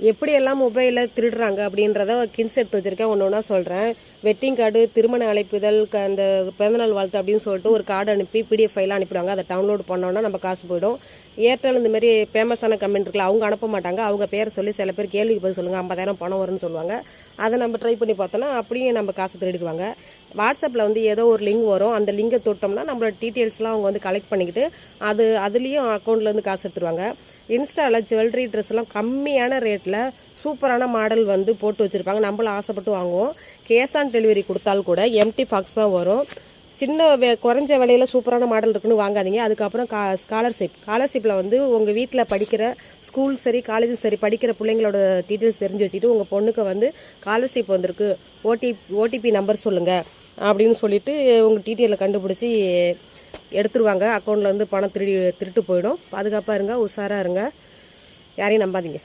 எப்படியெல்லாம் மொபைலில் திருடுறாங்க அப்படின்றத கின்ஸ் எடுத்து வச்சுருக்கேன். ஒன்று ஒன்றா சொல்கிறேன். வெட்டிங் கார்டு, திருமண அழைப்புதல், அந்த பிறந்தநாள் வாழ்த்து அப்படின்னு சொல்லிட்டு ஒரு கார்டு அனுப்பி பிடிஎஃப் ஃபைலாக அனுப்பிடுவாங்க. அதை டவுன்லோட் பண்ணோன்னா நம்ம காசு போயிடும். ஏர்டெல் இந்தமாரி ஃபேமஸான கம்பெனி இருக்குல்ல, அவங்க அனுப்ப மாட்டாங்க. அவங்க பேரை சொல்லி சில பேர் கேள்விக்கு பதில் சொல்லுங்கள், 50,000 பணம் வரும்னு சொல்லுவாங்க. அதை நம்ம ட்ரை பண்ணி பார்த்தோன்னா அப்படியே நம்ம காசு திருடிக்குவாங்க. வாட்ஸ்அப்பில் வந்து ஏதோ ஒரு லிங்க் வரும். அந்த லிங்கை தொட்டோம்னா நம்மளோட டீட்டெயில்ஸ்லாம் அவங்க வந்து கலெக்ட் பண்ணிக்கிட்டு அதுலேயும் அக்கௌண்ட்லேருந்து காசு எடுத்துருவாங்க. இன்ஸ்டாவில் ஜுவல்லரி ட்ரெஸ்லாம் கம்மியான ரேட்டில் சூப்பரான மாடல் வந்து போட்டு வச்சுருப்பாங்க. நம்மளும் ஆசைப்பட்டு வாங்குவோம். கேஷ் ஆன் டெலிவரி கொடுத்தால் கூட எம்டி பாக்ஸ் தான் வரும். குறைஞ்ச விலையில் சூப்பரான மாடல் இருக்குன்னு வாங்காதீங்க. அதுக்கப்புறம் ஸ்காலர்ஷிப்பில் வந்து உங்கள் வீட்டில் படிக்கிற ஸ்கூல் சரி காலேஜும் சரி படிக்கிற பிள்ளைங்களோட டீட்டெயில்ஸ் தெரிஞ்சு வச்சுட்டு உங்கள் பொண்ணுக்கு வந்து ஸ்காலர்ஷிப் வந்திருக்கு, ஓடிபி நம்பர் சொல்லுங்கள் அப்படின்னு சொல்லிட்டு உங்கள் டீட்டெயிலை கண்டுபிடிச்சி எடுத்துருவாங்க. அக்கௌண்ட்லேருந்து பணம் திருட்டு போயிடும். பாதுகாப்பாக இருங்க, உஷாராக இருங்க, யாரையும் நம்பாதீங்க.